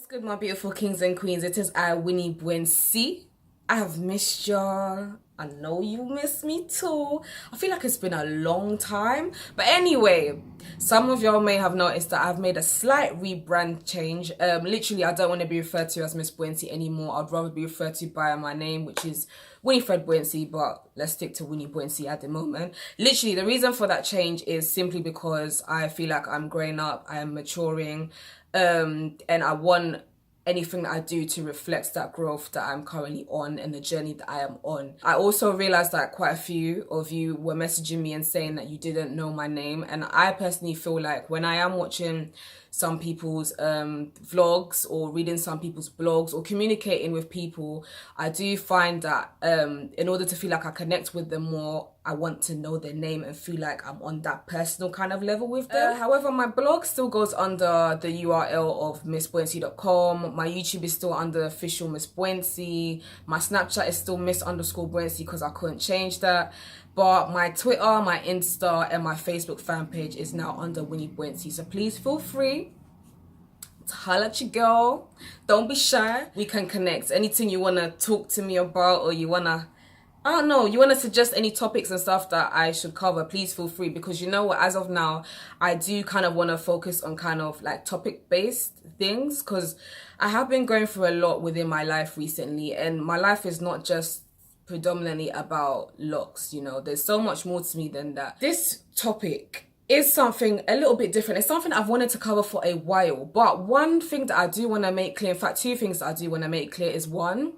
Good, my beautiful kings and queens. It is I, Winnie Buensi. I have missed y'all. I know you miss me too. I feel like it's been a long time. But anyway, some of y'all may have noticed that I've made a slight rebrand change. Literally, I don't want to be referred to as Miss Buensi anymore. I'd rather be referred to by my name, which is Winifred Buensi, but let's stick to Winnie Buensi at the moment. Literally, the reason for that change is simply because I feel like I'm growing up, I am maturing, and I want anything that I do to reflect that growth that I'm currently on and the journey that I am on. I also realized that quite a few of you were messaging me and saying that you didn't know my name, and I personally feel like when I am watching some people's vlogs or reading some people's blogs or communicating with people, I do find that in order to feel like I connect with them more, I want to know their name and feel like I'm on that personal kind of level with them. However, my blog still goes under the URL of missbuensi.com. My YouTube is still under official Miss Buensi. My Snapchat is still miss_Buensi because I couldn't change that. But my Twitter, my Insta, and my Facebook fan page is now under Winnie Buensi. So please feel free to holler at your girl. Don't be shy. We can connect. Anything you want to talk to me about, or you want to, I don't know, you want to suggest any topics and stuff that I should cover, please feel free. Because you know what, as of now, I do kind of want to focus on kind of like topic-based things. Because I have been going through a lot within my life recently. And my life is not just predominantly about looks, you know. There's so much more to me than that. This topic is something a little bit different. It's something I've wanted to cover for a while. But one thing that I do want to make clear, in fact, two things that I do want to make clear is one,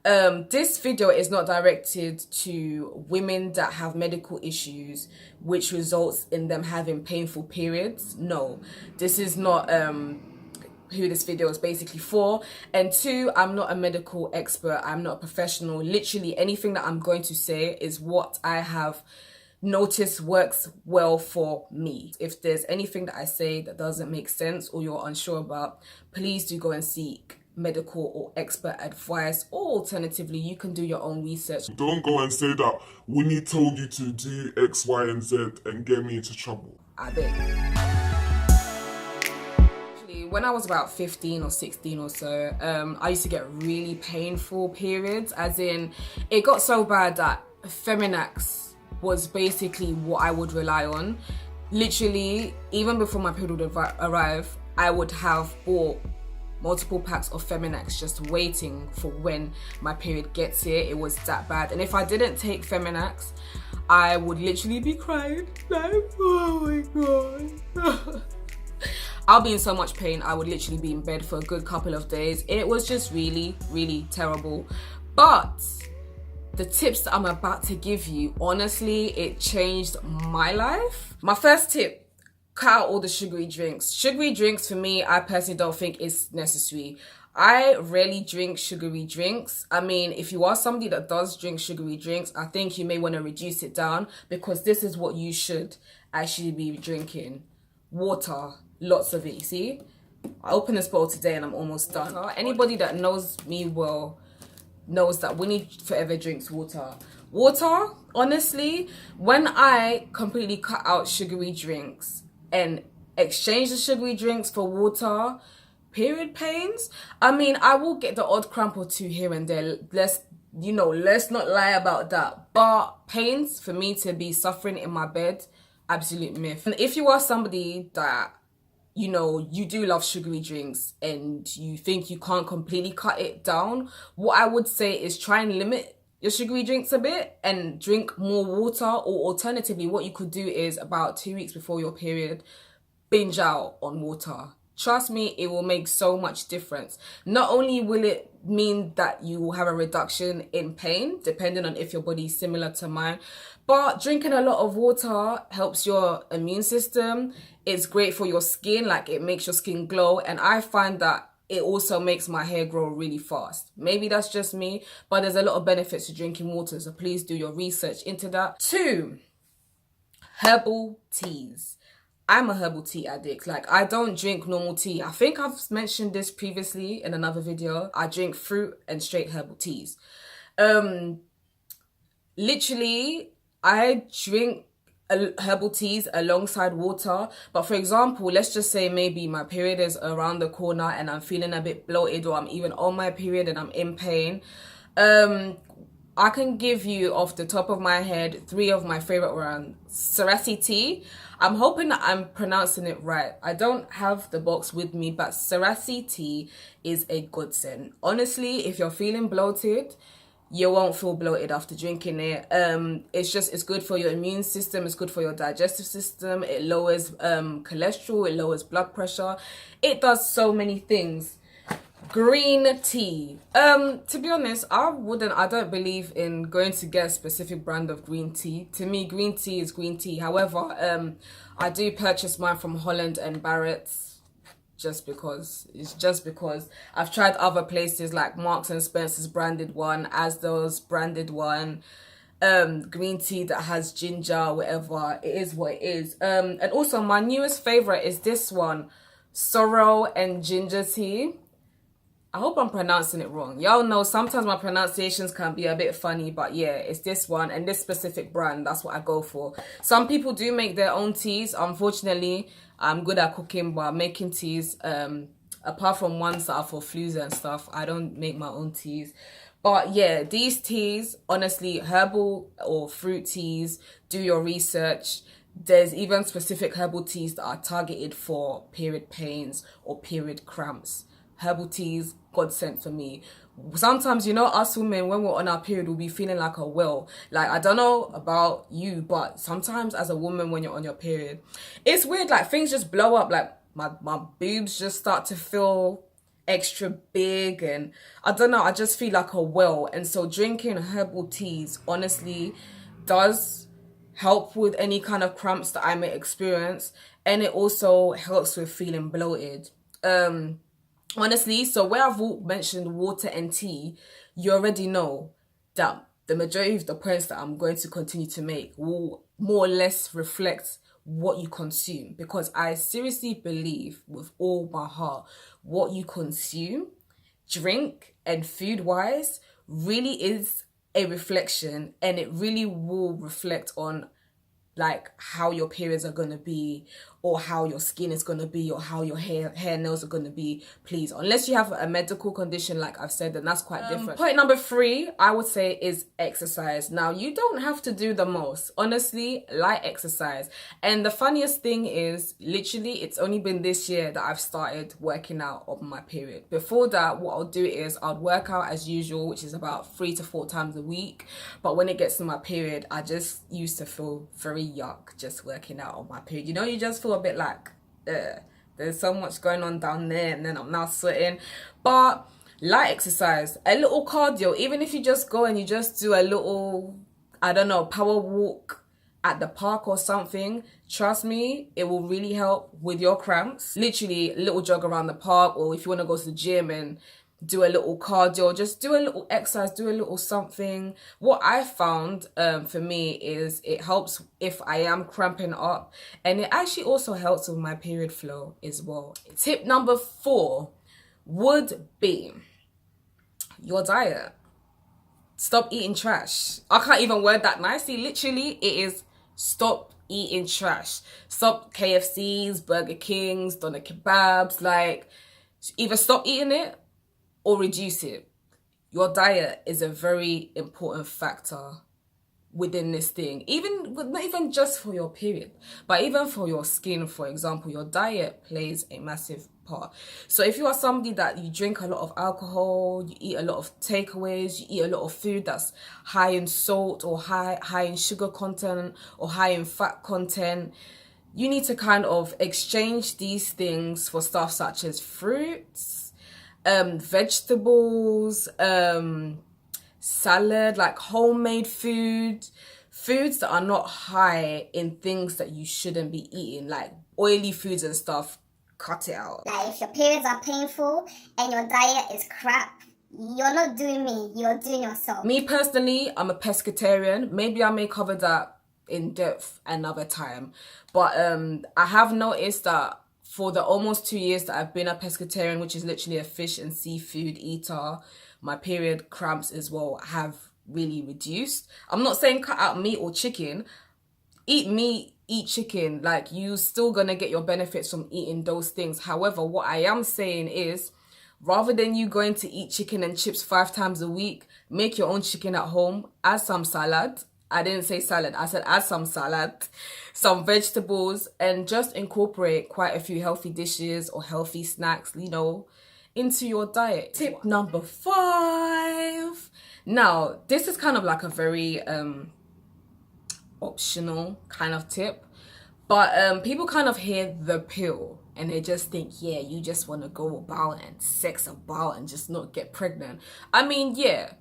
this video is not directed to women that have medical issues which results in them having painful periods. No, this is not who this video is basically for. And two, I'm not a medical expert. I'm not a professional. Literally anything that I'm going to say is what I have noticed works well for me. If there's anything that I say that doesn't make sense or you're unsure about, please do go and seek medical or expert advice, or alternatively you can do your own research. Don't go and say that Winnie told you to do X, Y, and Z and get me into trouble. I beg. When I was about 15 or 16 or so, I used to get really painful periods, as in it got so bad that Feminax was basically what I would rely on. Literally, even before my period would arrive, I would have bought multiple packs of Feminax just waiting for when my period gets here. It was that bad. And if I didn't take Feminax, I would literally be crying like, oh my god. I'll be in so much pain. I would literally be in bed for a good couple of days. It was just really, really terrible. But the tips that I'm about to give you, honestly, it changed my life. My first tip, cut out all the sugary drinks. Sugary drinks for me, I personally don't think is necessary. I rarely drink sugary drinks. I mean, if you are somebody that does drink sugary drinks, I think you may want to reduce it down, because this is what you should actually be drinking. Water. Lots of it, you see? I opened this bottle today and I'm almost done. Anybody that knows me well knows that Winnie forever drinks water. Water, honestly, when I completely cut out sugary drinks and exchange the sugary drinks for water, period pains, I mean, I will get the odd cramp or two here and there. Let's not lie about that. But pains, for me to be suffering in my bed, absolute myth. And if you are somebody that, you know, you do love sugary drinks and you think you can't completely cut it down, what I would say is try and limit your sugary drinks a bit and drink more water. Or alternatively, what you could do is about 2 weeks before your period, binge out on water. Trust me, it will make so much difference. Not only will it mean that you will have a reduction in pain, depending on if your body is similar to mine, but drinking a lot of water helps your immune system. It's great for your skin, like it makes your skin glow. And I find that it also makes my hair grow really fast. Maybe that's just me, but there's a lot of benefits to drinking water. So please do your research into that. 2, herbal teas. I'm a herbal tea addict. Like, I don't drink normal tea. I think I've mentioned this previously in another video. I drink fruit and straight herbal teas. Literally, I drink herbal teas alongside water. But for example, let's just say maybe my period is around the corner and I'm feeling a bit bloated, or I'm even on my period and I'm in pain. I can give you off the top of my head 3 of my favorite brands. Cerasee Tea. I'm hoping that I'm pronouncing it right. I don't have the box with me, but Cerasee Tea is a godsend. Honestly, if you're feeling bloated, you won't feel bloated after drinking it. It's good for your immune system, it's good for your digestive system, it lowers cholesterol, it lowers blood pressure, it does so many things. Green tea. To be honest, I don't believe in going to get a specific brand of green tea. To me, green tea is green tea. However, I do purchase mine from Holland and Barrett's just because. It's just because I've tried other places like Marks and Spencer's branded one, Asda's branded one, green tea that has ginger, whatever. It is what it is. And also my newest favorite is this one, sorrel and ginger tea. I hope I'm pronouncing it wrong. Y'all know sometimes my pronunciations can be a bit funny, but yeah, it's this one and this specific brand. That's what I go for. Some people do make their own teas. Unfortunately, I'm good at cooking, but making teas, apart from ones that are for flus and stuff, I don't make my own teas. But yeah, these teas, honestly, herbal or fruit teas, do your research. There's even specific herbal teas that are targeted for period pains or period cramps. Herbal teas, godsend for me. Sometimes, you know, us women, when we're on our period, we'll be feeling like a whale. Like, I don't know about you, but sometimes as a woman, when you're on your period, it's weird, like things just blow up. Like my boobs just start to feel extra big, and I don't know, I just feel like a whale. And so drinking herbal teas honestly does help with any kind of cramps that I may experience, and it also helps with feeling bloated. Honestly, so where I've mentioned water and tea, you already know that the majority of the points that I'm going to continue to make will more or less reflect what you consume, because I seriously believe with all my heart what you consume, drink and food wise really is a reflection, and it really will reflect on like how your periods are going to be, or how your skin is going to be, or how your hair nails are going to be. Please, unless you have a medical condition like I've said, then that's quite different. Point number 3 I would say is exercise. Now, you don't have to do the most, honestly. Light exercise. And the funniest thing is, literally, it's only been this year that I've started working out on my period. Before that, what I'll do is I'll work out as usual, which is about 3 to 4 times a week. But when it gets to my period, I just used to feel very yuck just working out on my period. You know, you just feel a bit like there's so much going on down there, and then I'm now sweating. But light exercise, a little cardio, even if you just go and you just do a little, I don't know, power walk at the park or something, trust me, it will really help with your cramps. Literally a little jog around the park, or if you want to go to the gym and do a little cardio, just do a little exercise, do a little something. What I found for me is it helps if I am cramping up, and it actually also helps with my period flow as well. Tip number 4 would be your diet. Stop eating trash. I can't even word that nicely. Literally, it is stop eating trash. Stop KFCs, Burger Kings, doner kebabs. Like, either stop eating it or reduce it. Your diet is a very important factor within this thing. Not even just for your period, but even for your skin, for example. Your diet plays a massive part. So if you are somebody that you drink a lot of alcohol, you eat a lot of takeaways, you eat a lot of food that's high in salt, or high in sugar content, or high in fat content, you need to kind of exchange these things for stuff such as fruits, vegetables, salad, like homemade foods that are not high in things that you shouldn't be eating, like oily foods and stuff. Cut it out. Like, if your periods are painful and your diet is crap, you're not doing me, you're doing yourself. Me personally, I'm a pescatarian. Maybe I may cover that in depth another time, but I have noticed that for the almost 2 years that I've been a pescatarian, which is literally a fish and seafood eater, my period cramps as well have really reduced. I'm not saying cut out meat or chicken. eat meat, eat chicken. Like, you still gonna get your benefits from eating those things. However, what I am saying is, rather than you going to eat chicken and chips 5 times a week, make your own chicken at home, add some salad. I didn't say salad, I said add some salad, some vegetables, and just incorporate quite a few healthy dishes or healthy snacks, you know, into your diet. Tip number 5. Now, this is kind of like a very optional kind of tip, but people kind of hear the pill and they just think, yeah, you just want to go about and sex about and just not get pregnant. I mean, yeah,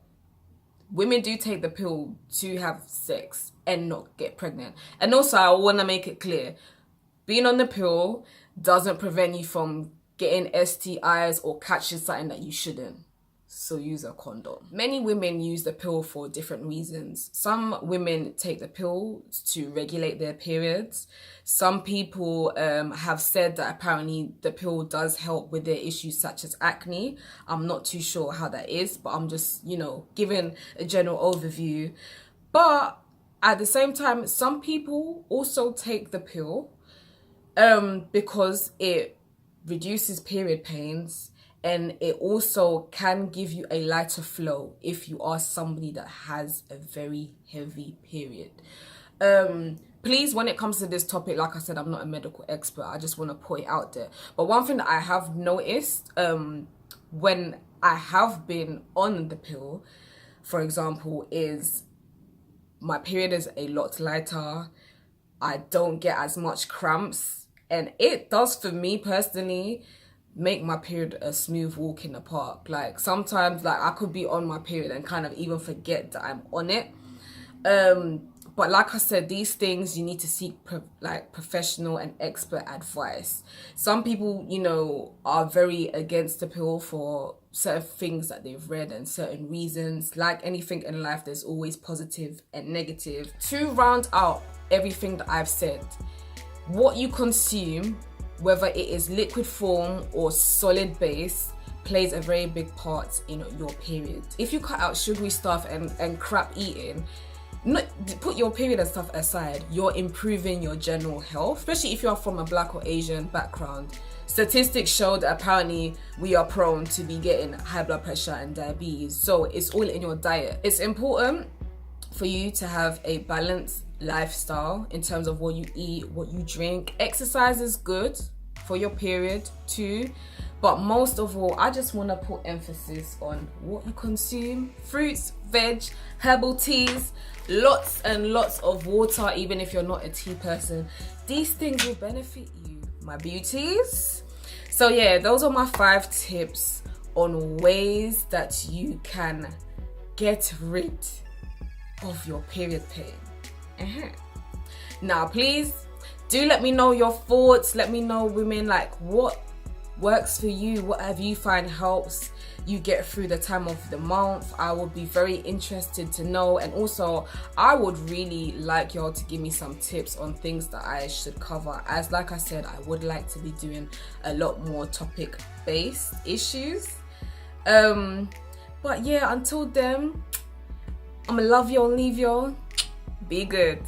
women do take the pill to have sex and not get pregnant. And also, I want to make it clear, being on the pill doesn't prevent you from getting STIs or catching something that you shouldn't. So use a condom. Many women use the pill for different reasons. Some women take the pill to regulate their periods. Some people have said that apparently the pill does help with their issues such as acne. I'm not too sure how that is, but I'm just, you know, giving a general overview. But at the same time, some people also take the pill because it reduces period pains, and it also can give you a lighter flow if you are somebody that has a very heavy period. Please, when it comes to this topic, like I said, I'm not a medical expert. I just want to put it out there. But one thing that I have noticed when I have been on the pill, for example, is my period is a lot lighter. I don't get as much cramps. And it does, for me personally, make my period a smooth walk in the park. Like, sometimes, like, I could be on my period and kind of even forget that I'm on it. But like I said, these things you need to seek professional and expert advice. Some people, you know, are very against the pill for certain things that they've read and certain reasons. Like anything in life, there's always positive and negative. To round out everything that I've said, what you consume, whether it is liquid form or solid base, plays a very big part in your period. If you cut out sugary stuff and crap eating, put your period and stuff aside, you're improving your general health, especially if you're from a Black or Asian background. Statistics show that apparently we are prone to be getting high blood pressure and diabetes, so it's all in your diet. It's important for you to have a balanced lifestyle in terms of what you eat, what you drink. Exercise is good for your period too, but most of all, I just want to put emphasis on what you consume: fruits, veg, herbal teas, lots and lots of water. Even if you're not a tea person, these things will benefit you, my beauties. So yeah, those are my 5 tips on ways that you can get rid of your period pain. Now please do let me know your thoughts. Let me know, women, like, what works for you, what have you find helps you get through the time of the month. I would be very interested to know, and also I would really like y'all to give me some tips on things that I should cover, as like I said, I would like to be doing a lot more topic based issues. But yeah, until then, I'ma love y'all and leave y'all. Be good.